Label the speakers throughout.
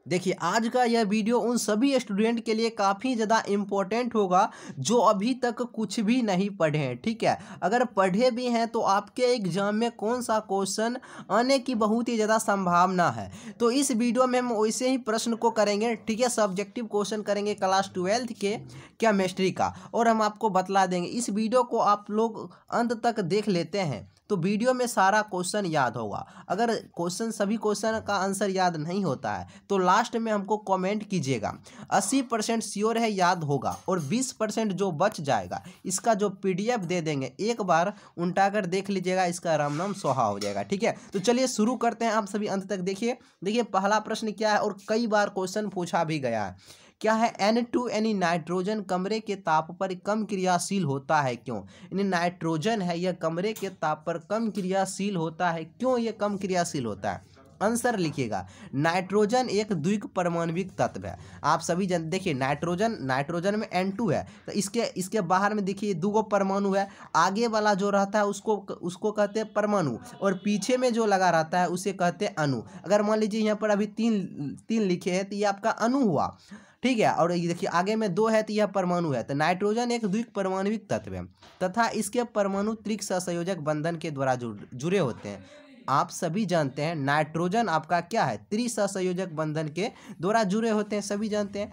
Speaker 1: देखिए आज का यह वीडियो उन सभी स्टूडेंट के लिए काफ़ी ज़्यादा इम्पोर्टेंट होगा जो अभी तक कुछ भी नहीं पढ़े हैं। ठीक है, अगर पढ़े भी हैं तो आपके एग्जाम में कौन सा क्वेश्चन आने की बहुत ही ज़्यादा संभावना है। तो इस वीडियो में हम वैसे ही प्रश्न को करेंगे। ठीक है, सब्जेक्टिव क्वेश्चन करेंगे क्लास 12 के केमिस्ट्री का, और हम आपको बतला देंगे। इस वीडियो को आप लोग अंत तक देख लेते हैं तो वीडियो में सारा क्वेश्चन याद होगा। अगर सभी क्वेश्चन का आंसर याद नहीं होता है तो लास्ट में हमको कमेंट कीजिएगा। 80% श्योर है याद होगा, और 20% जो बच जाएगा इसका जो PDF दे देंगे, एक बार उल्टा कर देख लीजिएगा, इसका राम नाम सोहा हो जाएगा। ठीक है, तो चलिए शुरू करते हैं। आप सभी अंत तक देखिए। देखिए पहला प्रश्न क्या है, और कई बार क्वेश्चन पूछा भी गया है। क्या है, N2 यानी नाइट्रोजन कमरे के ताप पर कम क्रियाशील होता है क्यों। यानी नाइट्रोजन है यह कमरे के ताप पर कम क्रियाशील होता है, क्यों ये कम क्रियाशील होता है। आंसर लिखिएगा, नाइट्रोजन एक द्विक परमाणविक तत्व है। आप सभी जन देखिए, नाइट्रोजन में N2 है, तो इसके बाहर में देखिए दो परमाणु है। आगे वाला जो रहता है उसको कहते हैं परमाणु, और पीछे में जो लगा रहता है उसे कहते हैं अणु। अगर मान लीजिए यहाँ पर अभी तीन लिखे हैं तो ये आपका अणु हुआ। ठीक है, और ये देखिए आगे में 2 है तो यह परमाणु है। तो नाइट्रोजन एक द्विक परमाणविक तत्व है तथा इसके परमाणु त्रिक सहसंयोजक बंधन के द्वारा जुड़े होते हैं। आप सभी जानते हैं नाइट्रोजन आपका क्या है, त्रिसहसंयोजक बंधन के द्वारा जुड़े होते हैं, सभी जानते हैं।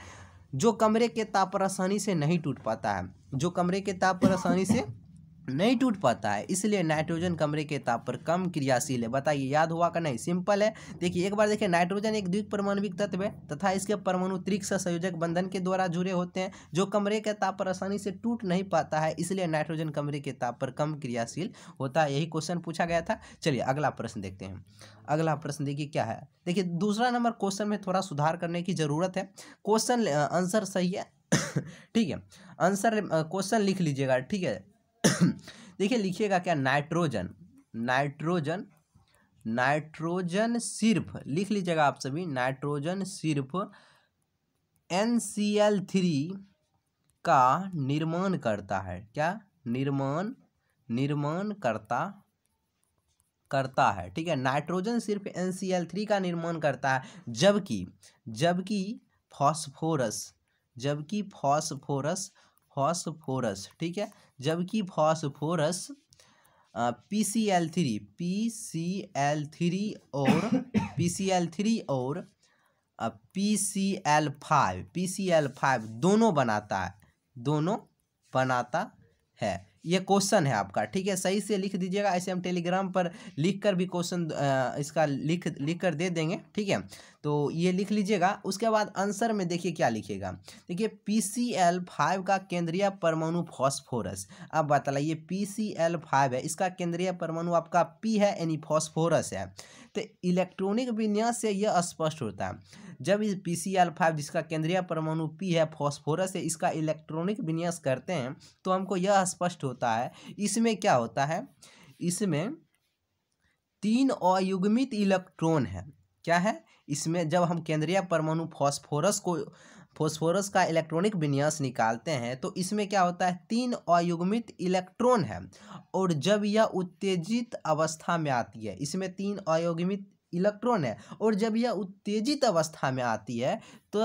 Speaker 1: जो कमरे के ताप पर आसानी से नहीं टूट पाता है, जो कमरे के ताप पर आसानी से नहीं टूट पाता है, इसलिए नाइट्रोजन कमरे के ताप पर कम क्रियाशील है। बताइए याद हुआ का नहीं, सिंपल है। देखिए एक बार देखिए, नाइट्रोजन एक द्विक परमाणविक तत्व है तथा इसके परमाणु त्रिक सहसंयोजक बंधन के द्वारा जुड़े होते हैं, जो कमरे के ताप पर आसानी से टूट नहीं पाता है, इसलिए नाइट्रोजन कमरे के ताप पर कम क्रियाशील होता है। यही क्वेश्चन पूछा गया था। चलिए अगला प्रश्न देखते हैं। अगला प्रश्न देखिए क्या है। देखिए दूसरा नंबर क्वेश्चन में थोड़ा सुधार करने की जरूरत है। क्वेश्चन आंसर सही है ठीक है, आंसर क्वेश्चन लिख लीजिएगा। ठीक है देखिए लिखिएगा क्या, नाइट्रोजन सिर्फ लिख लीजिएगा आप सभी, नाइट्रोजन सिर्फ NCl3 का निर्माण करता है। क्या निर्माण करता है। ठीक है, नाइट्रोजन सिर्फ NCl3 का निर्माण करता है, जबकि फॉस्फोरस ठीक है, जबकि फॉस्फोरस PCl3 और PCl5 दोनों बनाता है। ये क्वेश्चन है आपका। ठीक है, सही से लिख दीजिएगा। ऐसे हम टेलीग्राम पर लिख कर भी क्वेश्चन इसका लिख कर दे देंगे। ठीक है, तो ये लिख लीजिएगा। उसके बाद आंसर में देखिए क्या लिखिएगा। देखिए PCl5 का केंद्रीय परमाणु फॉस्फोरस। अब बताइए PCl5 है, इसका केंद्रीय परमाणु आपका P है यानी फॉस्फोरस है। तो इलेक्ट्रॉनिक विन्यास से यह स्पष्ट होता है, जब इस PCl5 जिसका केंद्रीय परमाणु P है, फॉस्फोरस है, इसका इलेक्ट्रॉनिक विन्यास करते हैं तो हमको यह स्पष्ट होता है, इसमें क्या होता है, इसमें 3 अयुग्मित इलेक्ट्रॉन है। क्या है, इसमें जब हम केंद्रीय परमाणु फॉस्फोरस का इलेक्ट्रॉनिक विन्यास निकालते हैं तो इसमें क्या होता है, 3 अयुग्मित इलेक्ट्रॉन है। और जब यह उत्तेजित अवस्था में आती है, इसमें 3 अयुग्मित इलेक्ट्रॉन है, और जब यह उत्तेजित अवस्था में आती है तो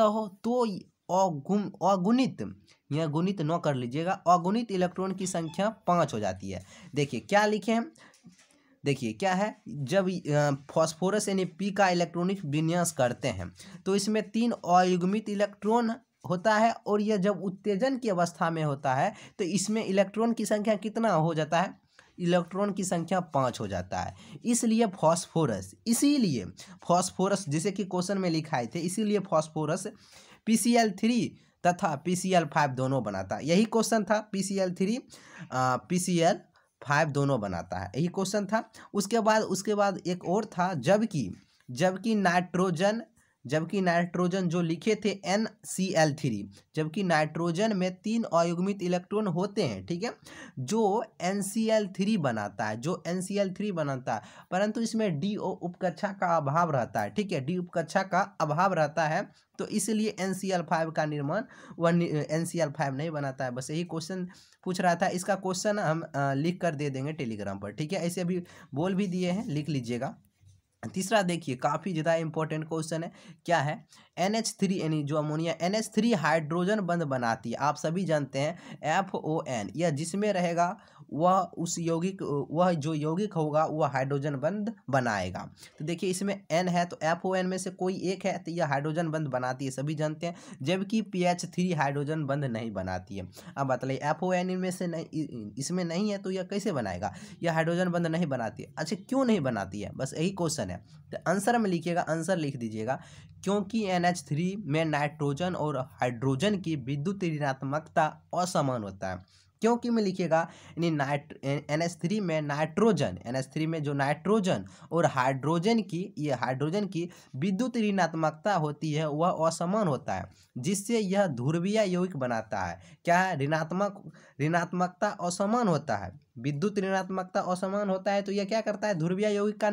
Speaker 1: अगुणित, यह गुणित न कर लीजिएगा, अगुणित इलेक्ट्रॉन की संख्या 5 हो जाती है। देखिए क्या लिखे हैं, देखिए क्या है, जब फॉस्फोरस यानी P का इलेक्ट्रॉनिक विन्यास करते हैं तो इसमें 3 अयुग्मित इलेक्ट्रॉन होता है, और यह जब उत्तेजन की अवस्था में होता है तो इसमें इलेक्ट्रॉन की संख्या कितना हो जाता है, इलेक्ट्रॉन की संख्या 5 हो जाता है। इसीलिए फॉस्फोरस जैसे कि क्वेश्चन में लिखाए थे, इसीलिए फॉस्फोरस PCl3 तथा PCl5 दोनों बनाता है। यही क्वेश्चन था, PCl3 PCl5 दोनों बनाता है, यही क्वेश्चन था। उसके बाद एक और था, जबकि नाइट्रोजन जो लिखे थे NCl3, जबकि नाइट्रोजन में 3 अयुग्मित इलेक्ट्रॉन होते हैं। ठीक है, जो NCl3 बनाता है, परंतु इसमें D उपकक्षा का अभाव रहता है। ठीक है, D उपकक्षा का अभाव रहता है, तो इसलिए NCl5 का निर्माण वह NCl5 नहीं बनाता है। बस यही क्वेश्चन पूछ रहा था। इसका क्वेश्चन हम लिख कर दे देंगे टेलीग्राम पर। ठीक है, ऐसे अभी बोल भी दिए हैं, लिख लीजिएगा। तीसरा देखिए काफ़ी ज़्यादा इंपॉर्टेंट क्वेश्चन है, क्या है, NH3 यानी जो अमोनिया NH3 हाइड्रोजन बंध बनाती है, आप सभी जानते हैं FON, यह जिसमें रहेगा वह उस यौगिक, वह जो यौगिक होगा वह हाइड्रोजन बंध बनाएगा। तो देखिए इसमें N है तो FON में से कोई एक है तो यह हाइड्रोजन बंध बनाती है, सभी जानते हैं, जबकि PH3 हाइड्रोजन बंध नहीं बनाती है। अब बताइए FON में से नहीं, इसमें नहीं है तो यह कैसे बनाएगा, यह हाइड्रोजन बंध नहीं बनाती है। अच्छा क्यों नहीं बनाती है, बस यही क्वेश्चन है। तो आंसर में लिखिएगा, आंसर लिख दीजिएगा, क्योंकि NH3 में नाइट्रोजन और हाइड्रोजन की विद्युत ऋणात्मकता असमान होता है। क्योंकि में लिखिएगा यानी NH3 में नाइट्रोजन, NH3 में जो नाइट्रोजन और हाइड्रोजन की, ये हाइड्रोजन की विद्युत ऋणात्मकता होती है वह असमान होता है, जिससे यह ध्रुवीय यौगिक बनाता है। क्या है, ऋणात्मकता असमान होता है, विद्युत ऋणात्मकता असमान होता है तो यह क्या करता है, ध्रुवीय यौगिक का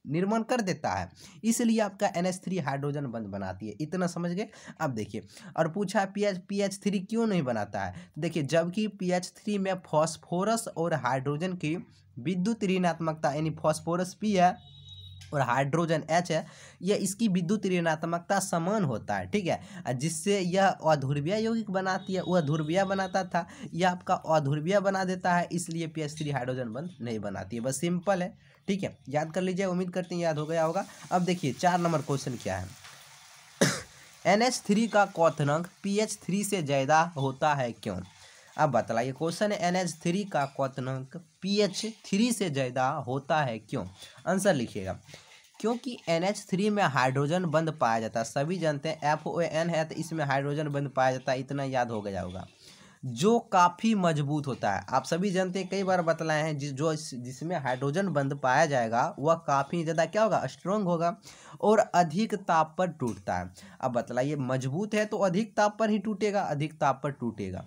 Speaker 1: निर्माण कर देता है, इसलिए आपका NH3 हाइड्रोजन बंध बनाती है। इतना समझ गए। अब देखिए और पूछा है PH3 क्यों नहीं बनाता है, तो देखिए जबकि PH3 में फॉस्फोरस और हाइड्रोजन की विद्युत ऋणात्मकता यानी फॉस्फोरस P है और हाइड्रोजन H है, यह इसकी विद्युत ऋणात्मकता समान होता है, ठीक है, जिससे यह अध्रुवीय यौगिक बनाती है, वह ध्रुवीय बनाता था, यह आपका अध्रुवीय बना देता है, इसलिए PH3 हाइड्रोजन बंध नहीं बनाती है। बस सिंपल है, ठीक है, याद कर लीजिए, उम्मीद करते हैं याद हो गया होगा। अब देखिए 4 नंबर क्वेश्चन क्या है, NH3 का क्वथनांक PH3 से ज़्यादा होता है क्यों। अब बतलाइए, क्वेश्चन है NH3 का क्वथनांक PH3 से ज़्यादा होता है क्यों। आंसर लिखिएगा, क्योंकि NH3 में हाइड्रोजन बंध पाया जाता है, सभी जानते हैं FON है तो इसमें हाइड्रोजन बंध पाया जाता है, इतना याद हो गया होगा, जो काफ़ी मजबूत होता है। आप सभी जानते हैं, कई बार बतलाए हैं, जिसमें हाइड्रोजन बंध पाया जाएगा वह काफ़ी ज़्यादा क्या होगा, स्ट्रॉन्ग होगा और अधिक ताप पर टूटता है। अब बतलाइए, मजबूत है तो अधिक ताप पर ही टूटेगा, अधिक ताप पर टूटेगा,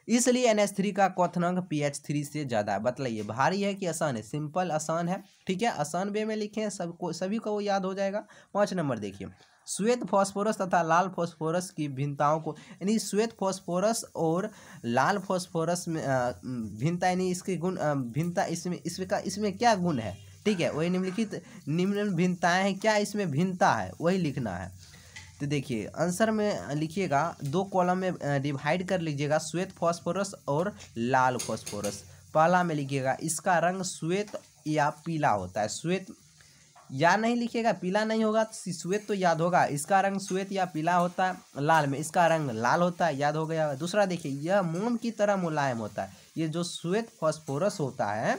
Speaker 1: इसलिए NH3 का क्वथनांक PH3 से ज़्यादा है। बतलाइए भारी है कि आसान है, सिंपल आसान है, ठीक है, आसान वे में लिखे हैं, सबको सभी को वो याद हो जाएगा। 5 नंबर देखिए, श्वेत फास्फोरस तथा लाल फास्फोरस की भिन्नताओं को, यानी श्वेत फास्फोरस और लाल फास्फोरस में भिन्नता, यानी इसके गुण भिन्नता, इसमें क्या गुण है, ठीक है, वही निम्न भिन्नताएं हैं, क्या इसमें भिन्नता है वही लिखना है। तो देखिए आंसर में लिखिएगा, 2 कॉलम में डिवाइड कर लीजिएगा, श्वेत फास्फोरस और लाल फास्फोरस। पहला में लिखिएगा इसका रंग श्वेत या पीला होता है, श्वेत या नहीं लिखिएगा, पीला नहीं होगा तो श्वेत तो याद होगा, इसका रंग श्वेत या पीला होता है, लाल में इसका रंग लाल होता है, याद हो गया। दूसरा देखिए, यह मोम की तरह मुलायम होता है, ये जो श्वेत फास्फोरस होता है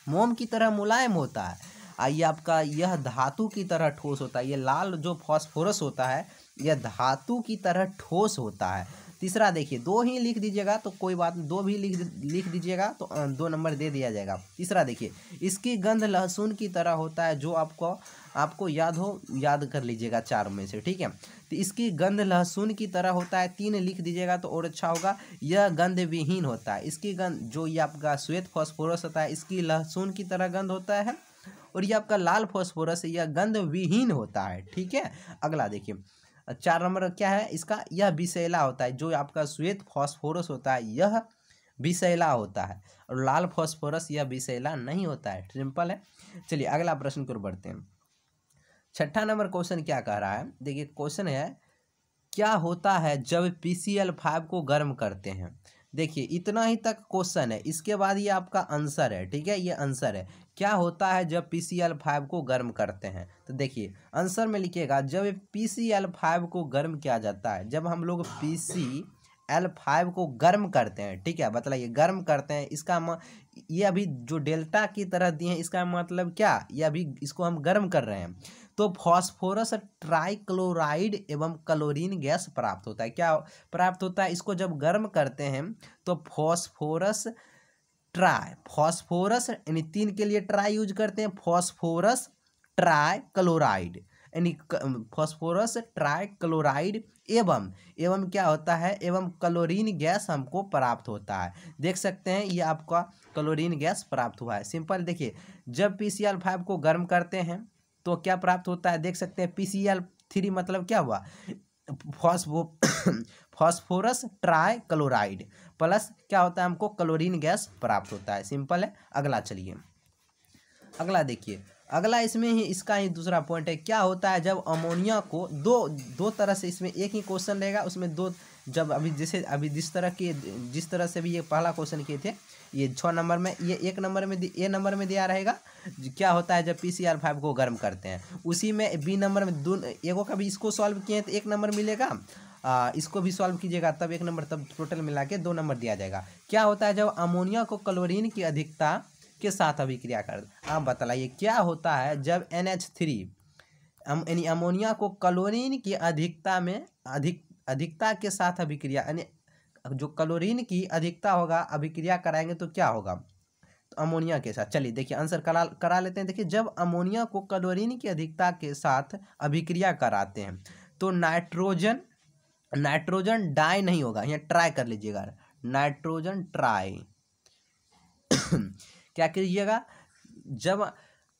Speaker 1: मोम की तरह मुलायम होता है, आइए आपका यह धातु की तरह ठोस होता है, ये लाल जो फास्फोरस होता है यह धातु की तरह ठोस होता है। तीसरा देखिए, 2 ही लिख दीजिएगा तो कोई बात, 2 भी लिख दीजिएगा तो 2 नंबर दे दिया जाएगा। तीसरा देखिए, इसकी गंध लहसुन की तरह होता है, जो आपको याद हो, याद कर लीजिएगा 4 में से, ठीक है, तो इसकी गंध लहसुन की तरह होता है, 3 लिख दीजिएगा तो और अच्छा होगा। यह गंध विहीन होता है, इसकी गंध, जो ये आपका श्वेत फास्फोरस होता है इसकी लहसुन की तरह गंध होता है, और ये आपका लाल फास्फोरस यह गंध विहीन होता है, ठीक है। अगला देखिए 4 नंबर क्या है इसका, यह विषैला होता है, जो आपका श्वेत फास्फोरस होता है यह विषैला होता है, और लाल फास्फोरस यह विषैला नहीं होता है, सिंपल है। चलिए अगला प्रश्न की ओर बढ़ते हैं। 6ठा नंबर क्वेश्चन क्या कह रहा है, देखिए क्वेश्चन है, क्या होता है जब PCl5 को गर्म करते हैं। देखिए इतना ही तक क्वेश्चन है, इसके बाद ये आपका आंसर है, ठीक है, ये आंसर है, क्या होता है जब PCl5 को गर्म करते हैं। तो देखिए आंसर में लिखिएगा, जब PCl5 को गर्म किया जाता है, जब हम लोग PCl5 को गर्म करते हैं, ठीक है, बतलाइए गर्म करते हैं, इसका ये अभी जो डेल्टा की तरह दिए हैं इसका मतलब क्या, ये अभी इसको हम गर्म कर रहे हैं तो फॉस्फोरस ट्राइक्लोराइड एवं क्लोरीन गैस प्राप्त होता है। क्या प्राप्त होता है, इसको जब गर्म करते हैं तो फॉस्फोरस यानी 3 के लिए ट्राई यूज करते हैं, फॉस्फोरस ट्राइक्लोराइड यानी फॉस्फोरस ट्राइक्लोराइड एवं क्या होता है, एवं क्लोरीन गैस हमको प्राप्त होता है। देख सकते हैं ये आपका क्लोरीन गैस प्राप्त हुआ है, सिंपल। देखिए जब PCl5 को गर्म करते हैं तो क्या प्राप्त होता है, देख सकते हैं PCl3 मतलब क्या हुआ, फॉस्फोरस ट्राइक्लोराइड प्लस क्या होता है, हमको क्लोरीन गैस प्राप्त होता है, सिंपल है। अगला चलिए, अगला देखिए, अगला इसमें ही इसका ही दूसरा पॉइंट है, क्या होता है जब अमोनिया को दो तरह से, इसमें एक ही क्वेश्चन रहेगा उसमें दो, जब अभी जैसे अभी जिस तरह से भी ये पहला क्वेश्चन किए थे, ये 6 नंबर में, ये एक नंबर में ए नंबर में दिया रहेगा क्या होता है जब PCR5 को गर्म करते हैं, उसी में बी नंबर में एगो का भी इसको सॉल्व किए तो 1 नंबर मिलेगा, इसको भी सॉल्व कीजिएगा तब 1 नंबर, तब टोटल मिला के 2 नंबर दिया जाएगा। क्या होता है जब अमोनिया को क्लोरीन की अधिकता के साथ अभिक्रिया कर, आप बताइए क्या होता है जब NH3 यानी अमोनिया को क्लोरीन की अधिकता के साथ अभिक्रिया, यानी जो क्लोरीन की अधिकता होगा अभिक्रिया कराएंगे तो क्या होगा, तो अमोनिया के साथ। चलिए देखिए आंसर करा लेते हैं। देखिए जब अमोनिया को क्लोरीन की अधिकता के साथ अभिक्रिया कराते हैं तो नाइट्रोजन डाई नहीं होगा, यहाँ ट्राई कर लीजिएगा, नाइट्रोजन ट्राई क्या कीजिएगा, जब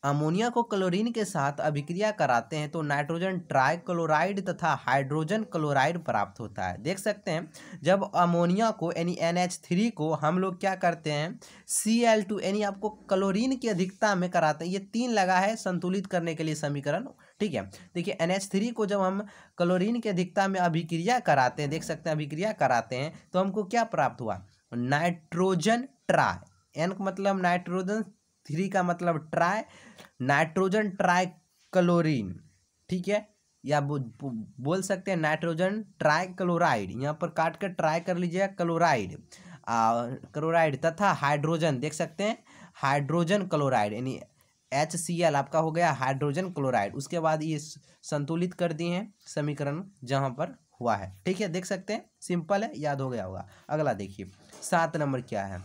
Speaker 1: अमोनिया को क्लोरीन के साथ अभिक्रिया कराते हैं तो नाइट्रोजन ट्राइक्लोराइड तथा हाइड्रोजन क्लोराइड प्राप्त होता है। देख सकते हैं जब अमोनिया को यानी NH3 को हम लोग क्या करते हैं Cl2 यानी आपको क्लोरीन की अधिकता में कराते हैं, ये 3 लगा है संतुलित करने के लिए समीकरण, ठीक है। देखिए NH3 को जब हम क्लोरीन की अधिकता में अभिक्रिया कराते हैं, देख सकते हैं अभिक्रिया कराते हैं तो हमको क्या प्राप्त हुआ, नाइट्रोजन ट्राई, N का मतलब नाइट्रोजन, 3 का मतलब ट्राई, नाइट्रोजन ट्राई क्लोरीन, ठीक है, या बोल सकते हैं नाइट्रोजन ट्राई क्लोराइड, यहाँ पर काट कर ट्राई कर लीजिएगा क्लोराइड तथा हाइड्रोजन, देख सकते हैं हाइड्रोजन क्लोराइड यानी HCl आपका हो गया हाइड्रोजन क्लोराइड। उसके बाद ये संतुलित कर दिए हैं समीकरण जहाँ पर हुआ है, ठीक है, देख सकते हैं सिंपल है, याद हो गया होगा। अगला देखिए 7 नंबर क्या है,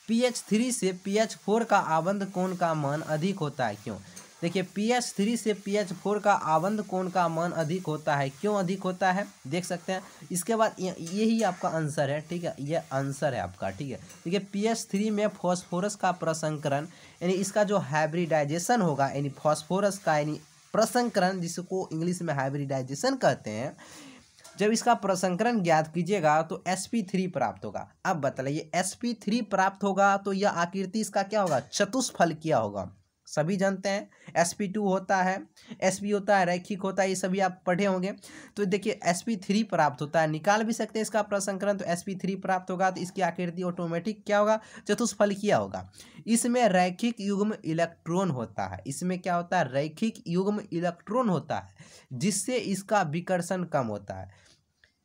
Speaker 1: pH3 से pH4 का आबंध कोण का मान अधिक होता है क्यों। देखिए pH3 से pH4 का आबंध कोण का मान अधिक होता है, क्यों अधिक होता है, देख सकते हैं। इसके बाद यही आपका आंसर है, ठीक है, ये आंसर है आपका, ठीक है। देखिए pH3 में फॉस्फोरस का प्रसंकरण यानी इसका जो हाइब्रिडाइजेशन होगा, यानी फॉस्फोरस का यानी प्रसंकरण, जिसको इंग्लिश में हाइब्रिडाइजेशन कहते हैं, जब इसका प्रसंकरण ज्ञात कीजिएगा तो sp3 प्राप्त होगा। अब बताइए sp3 प्राप्त होगा तो यह आकृति इसका क्या होगा, चतुष्फलकीय होगा। सभी जानते हैं sp2 होता है, sp होता है, रैखिक होता है, ये सभी आप पढ़े होंगे। तो देखिए sp3 प्राप्त होता है, निकाल भी सकते हैं इसका प्रसंकरण, तो sp3 प्राप्त होगा तो इसकी आकृति ऑटोमेटिक क्या होगा, चतुष्फलकीय होगा। इसमें रैखिक युग्म इलेक्ट्रॉन होता है, इसमें क्या होता है, रैखिक युग्म इलेक्ट्रॉन होता है, जिससे इसका विकर्षण कम होता है।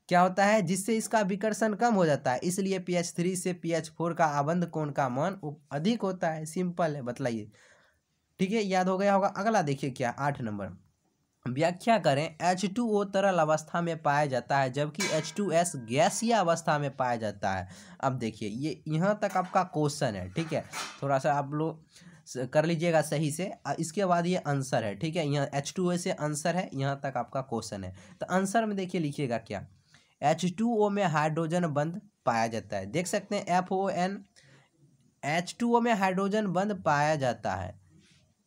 Speaker 1: क्या होता है, जिससे इसका विकर्षण कम हो जाता है, इसलिए pH3 से pH4 का आबंध कोण का मान अधिक होता है। सिंपल है, बतलाइए, ठीक है, याद हो गया होगा। अगला देखिए क्या 8 नंबर, व्याख्या करें H2O तरल अवस्था में पाया जाता है जबकि H2S गैसीय अवस्था में पाया जाता है। अब देखिए ये यहाँ तक आपका क्वेश्चन है, ठीक है, थोड़ा सा आप लोग कर लीजिएगा सही से। इसके बाद ये आंसर है, ठीक है, यहाँ H2O से आंसर है, यहाँ तक आपका क्वेश्चन है। तो आंसर में देखिए लिखिएगा क्या, H2O में हाइड्रोजन बंध पाया जाता है, देख सकते हैं FON, H2O में हाइड्रोजन बंध पाया जाता है,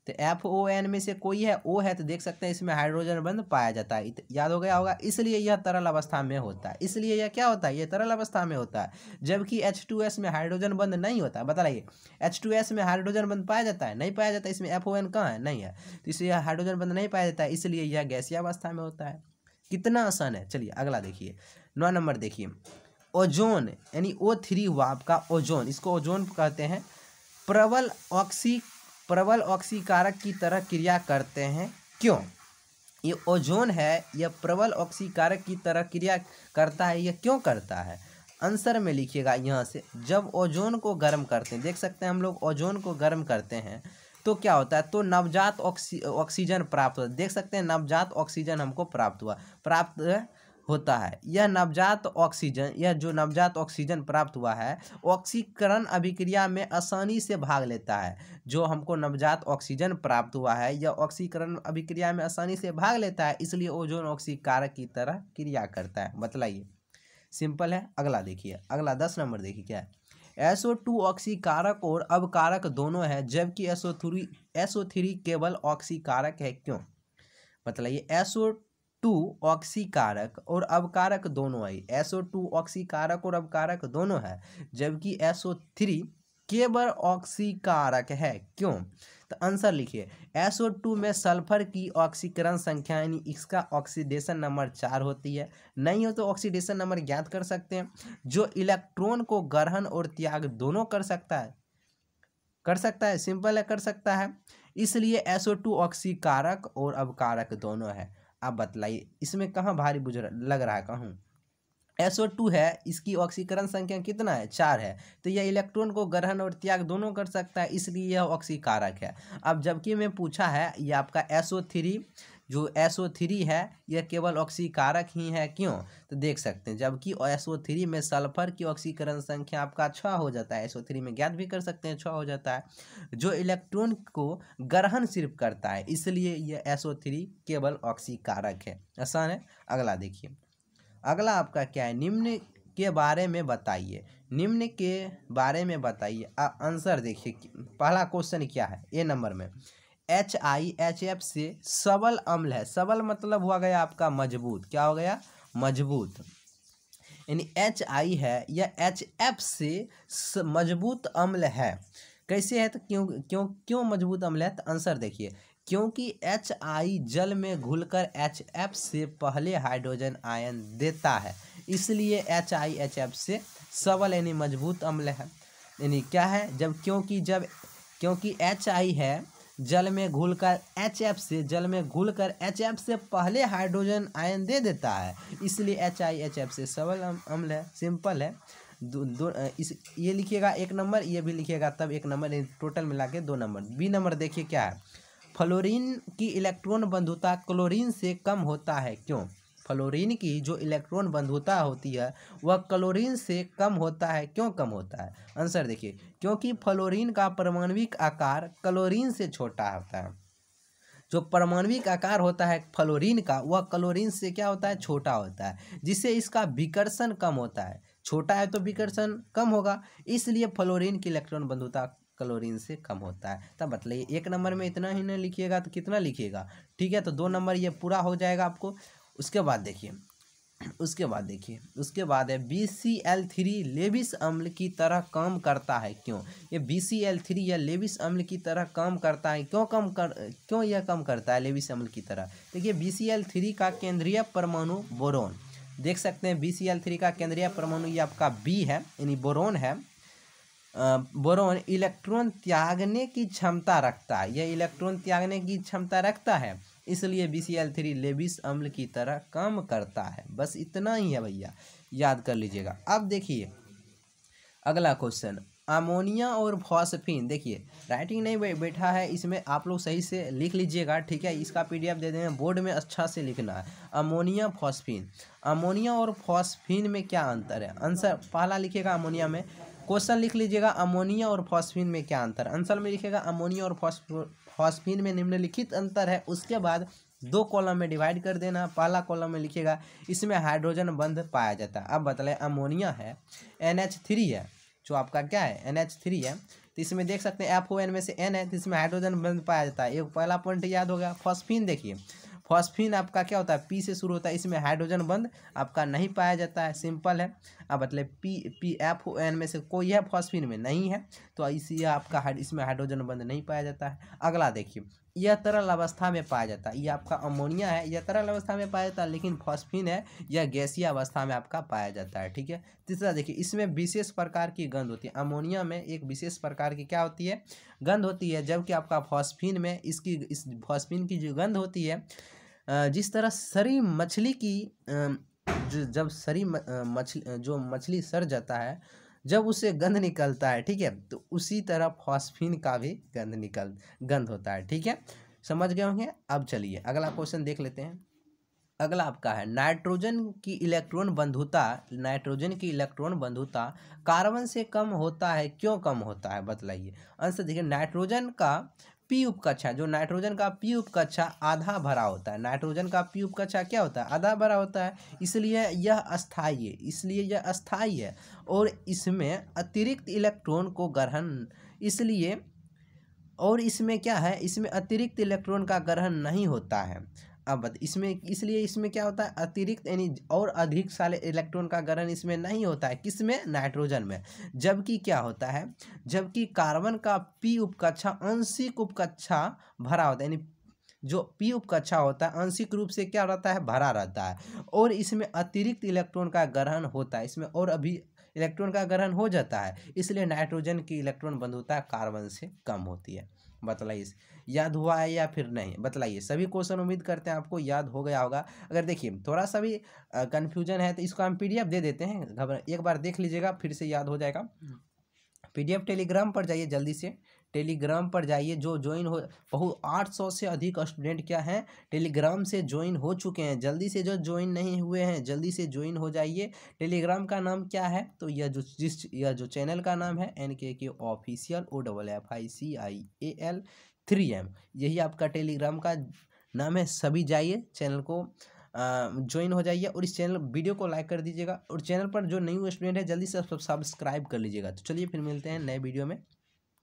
Speaker 1: तो FON में से कोई है O है, तो देख सकते हैं इसमें हाइड्रोजन बंध पाया जाता है, याद हो गया होगा। इसलिए यह तरल अवस्था में होता है, इसलिए यह क्या होता है, ये तरल अवस्था में होता है, जबकि H2S में हाइड्रोजन बंध नहीं होता है। बताइए H2S में हाइड्रोजन बंध पाया जाता है, नहीं पाया जाता, इसमें FON कहाँ है, नहीं है, तो इसलिए हाइड्रोजन बंध नहीं पाया जाता है, इसलिए यह गैसीय अवस्था में होता है। कितना आसान है। चलिए अगला देखिए 9 नंबर देखिए, ओजोन यानी O3 हुआ आपका ओजोन, इसको ओजोन कहते हैं, प्रबल ऑक्सीकारक की तरह क्रिया करते हैं क्यों। ये ओजोन है, यह प्रबल ऑक्सीकारक की तरह क्रिया करता है, यह क्यों करता है, आंसर में लिखिएगा यहाँ से। जब ओजोन को गर्म करते हैं, देख सकते हैं हम लोग ओजोन को गर्म करते हैं तो क्या होता है, तो नवजात ऑक्सीजन प्राप्त होता है, देख सकते हैं नवजात ऑक्सीजन हमको प्राप्त होता है। यह जो नवजात ऑक्सीजन प्राप्त हुआ है ऑक्सीकरण अभिक्रिया में आसानी से भाग लेता है। जो हमको नवजात ऑक्सीजन प्राप्त हुआ है यह ऑक्सीकरण अभिक्रिया में आसानी से भाग लेता है, इसलिए ओजोन ऑक्सीकारक की तरह क्रिया करता है। बतलाइए, सिंपल है। अगला देखिए, अगला 10 नंबर देखिए क्या है, SO2 ऑक्सीकारक और अवकारक दोनों है जबकि SO3 केवल ऑक्सीकारक है क्यों। बतलाइए, SO2 ऑक्सीकारक और अवकारक दोनों है, SO2 ऑक्सीकारक और अवकारक दोनों है जबकि SO3 केवल ऑक्सीकारक है क्यों। तो आंसर लिखिए SO2 में सल्फर की ऑक्सीकरण संख्या यानी इसका ऑक्सीडेशन नंबर 4 होती है। नहीं हो तो ऑक्सीडेशन नंबर ज्ञात कर सकते हैं। जो इलेक्ट्रॉन को ग्रहण और त्याग दोनों कर सकता है, सिंपल है, कर सकता है। इसलिए SO2 ऑक्सीकारक और अवकारक दोनों है। आप बतलाइए इसमें कहाँ भारी बुझ लग रहा है, कहूँ SO2 है, इसकी ऑक्सीकरण संख्या कितना है, 4 है, तो यह इलेक्ट्रॉन को ग्रहण और त्याग दोनों कर सकता है, इसलिए यह ऑक्सीकारक है। अब जबकि मैं पूछा है ये आपका SO3, जो SO3 है यह केवल ऑक्सीकारक ही है, क्यों, तो देख सकते हैं जबकि SO3 में सल्फर की ऑक्सीकरण संख्या आपका 6 हो जाता है, SO3 में ज्ञात भी कर सकते हैं 6 हो जाता है, जो इलेक्ट्रॉन को ग्रहण सिर्फ करता है, इसलिए यह SO3 केवल ऑक्सीकारक है। आसान है। अगला देखिए, अगला आपका क्या है, निम्न के बारे में बताइए। निम्न के बारे में बताइए। आंसर देखिए, पहला क्वेश्चन क्या है, ए नंबर में HIHF से सबल अम्ल है। सबल मतलब हुआ गया आपका मजबूत, क्या हो गया, मजबूत, यानी HI है या HF से मजबूत अम्ल है। कैसे है, तो क्यों मजबूत अम्ल है, तो आंसर देखिए, क्योंकि HI जल में घुलकर HF से पहले हाइड्रोजन आयन देता है, इसलिए HIHF से सबल यानी मजबूत अम्ल है। यानी क्या है, क्योंकि HI है जल में घुलकर HF से पहले हाइड्रोजन आयन दे देता है, इसलिए HIHF से सबल अम्ल है। सिंपल है। ये लिखिएगा 1 नंबर, ये भी लिखिएगा तब 1 नंबर, टोटल मिला के 2 नंबर। बी नंबर देखिए क्या है, फ्लोरीन की इलेक्ट्रॉन बंधुता क्लोरीन से कम होता है, क्यों, फ्लोरीन की जो इलेक्ट्रॉन बंधुता होती है वह क्लोरीन से कम होता है, क्यों कम होता है, आंसर देखिए, क्योंकि फ्लोरीन का परमाणविक आकार क्लोरीन से छोटा होता है। जो परमाणविक आकार होता है फ्लोरीन का वह क्लोरीन से क्या होता है, छोटा होता है, जिससे इसका विकर्षण कम होता है। छोटा है तो विकर्षण कम होगा, इसलिए फ्लोरीन की इलेक्ट्रॉन बंधुता क्लोरीन से कम होता है। तब बतलाइए 1 नंबर में इतना ही नहीं लिखिएगा तो कितना लिखिएगा, ठीक है, तो 2 नंबर ये पूरा हो जाएगा आपको। उसके बाद देखिए है BCl3 लेविस अम्ल की तरह काम करता है, क्यों, ये BCl3 या लेविस अम्ल की तरह काम करता है, क्यों यह काम करता है लेविस अम्ल की तरह। देखिए BCl3 का केंद्रीय परमाणु बोरोन, देख सकते हैं BCl3 का केंद्रीय परमाणु ये आपका B है, यानी बोरोन है। बोरोन इलेक्ट्रॉन त्यागने की क्षमता रखता है, यह इलेक्ट्रॉन त्यागने की क्षमता रखता है, इसलिए BCl3 लेविस अम्ल की तरह काम करता है। बस इतना ही है भैया, याद कर लीजिएगा। अब देखिए अगला क्वेश्चन, अमोनिया और फॉस्फीन। देखिए राइटिंग नहीं बैठा है इसमें, आप लोग सही से लिख लीजिएगा, ठीक है, इसका PDF दे देंगे, बोर्ड में अच्छा से लिखना है। अमोनिया और फॉस्फीन में क्या अंतर है, आंसर पहला लिखिएगा अमोनिया में, क्वेश्चन लिख लीजिएगा अमोनिया और फॉस्फीन में क्या अंतर, आंसर में लिखिएगा अमोनिया और फॉस्फीन में निम्नलिखित अंतर है। उसके बाद 2 कॉलम में डिवाइड कर देना। पहला कॉलम में लिखिएगा इसमें हाइड्रोजन बंध पाया जाता है। अब बताएं, अमोनिया है NH3 है, जो आपका क्या है NH3 है, तो इसमें देख सकते हैं FON में से N है, तो इसमें हाइड्रोजन बंध पाया जाता है। एक पहला पॉइंट याद हो गया। फॉस्फीन देखिए, फॉस्फीन आपका क्या होता है, P से शुरू होता है, इसमें हाइड्रोजन बंध आपका नहीं पाया जाता है, सिंपल है। अब मतलब PFON में से कोई है फॉस्फीन में नहीं है, तो इसी आपका इसमें हाइड्रोजन बंध नहीं पाया जाता है। अगला देखिए, यह तरल अवस्था में पाया जाता है, यह आपका अमोनिया है, यह तरल अवस्था में पाया जाता है, लेकिन फॉस्फीन है यह गैसीय अवस्था में आपका पाया जाता है, ठीक है। तीसरा देखिए, इसमें विशेष प्रकार की गंध होती है, अमोनिया में एक विशेष प्रकार की क्या होती है, गंध होती है, जबकि आपका फॉस्फीन में इस फॉस्फीन की जो गंध होती है, जिस तरह सरी मछली की जब सरी जो मछली सड़ जाता है जब उसे गंध निकलता है, ठीक है, तो उसी तरह फॉस्फीन का भी गंध होता है, ठीक है, समझ गए होंगे। अब चलिए अगला क्वेश्चन देख लेते हैं। अगला आपका है नाइट्रोजन की इलेक्ट्रॉन बंधुता कार्बन से कम होता है, क्यों कम होता है, बतलाइए। आंसर देखिए, नाइट्रोजन का P उपकक्षा, जो नाइट्रोजन का P उपकक्षा आधा भरा होता है, नाइट्रोजन का P उपकक्षा क्या होता है, आधा भरा होता है, इसलिए यह अस्थायी है और इसमें अतिरिक्त इलेक्ट्रॉन को ग्रहण, इसलिए और इसमें क्या है, इसमें अतिरिक्त इलेक्ट्रॉन का ग्रहण नहीं होता है। अब इसमें इसलिए इसमें क्या होता है, अतिरिक्त यानी और अधिक सारे इलेक्ट्रॉन का गठन इसमें नहीं होता है, किसमें, नाइट्रोजन में। जबकि क्या होता है, जबकि कार्बन का p उपकक्षा आंशिक उपकक्षा भरा होता है, यानी जो p उपकक्षा होता है आंशिक रूप से क्या रहता है, भरा रहता है, और इसमें अतिरिक्त इलेक्ट्रॉन का ग्रहण होता है, इसमें और अभी इलेक्ट्रॉन का ग्रहण हो जाता है, इसलिए नाइट्रोजन की इलेक्ट्रॉन बंधुता कार्बन से कम होती है। बतलाइए, याद हुआ है या फिर नहीं, बतलाइए। सभी क्वेश्चन उम्मीद करते हैं आपको याद हो गया होगा। अगर देखिए थोड़ा सा भी कन्फ्यूजन है तो इसको हम PDF दे देते हैं, एक बार देख लीजिएगा, फिर से याद हो जाएगा। PDF टेलीग्राम पर जाइए, जल्दी से टेलीग्राम पर जाइए। जो ज्वाइन हो, बहुत 800 से अधिक स्टूडेंट क्या हैं, टेलीग्राम से ज्वाइन हो चुके हैं। जल्दी से जो ज्वाइन नहीं हुए हैं जल्दी से ज्वाइन हो जाइए। टेलीग्राम का नाम क्या है, तो यह जो चैनल का नाम है NKK ऑफिशियल OFFICIAL 3M, यही आपका टेलीग्राम का नाम है। सभी जाइए चैनल को ज्वाइन हो जाइए, और इस चैनल वीडियो को लाइक कर दीजिएगा, और चैनल पर जो न्यू स्टूडेंट है जल्दी से सब्सक्राइब कर लीजिएगा। तो चलिए फिर मिलते हैं नए वीडियो में।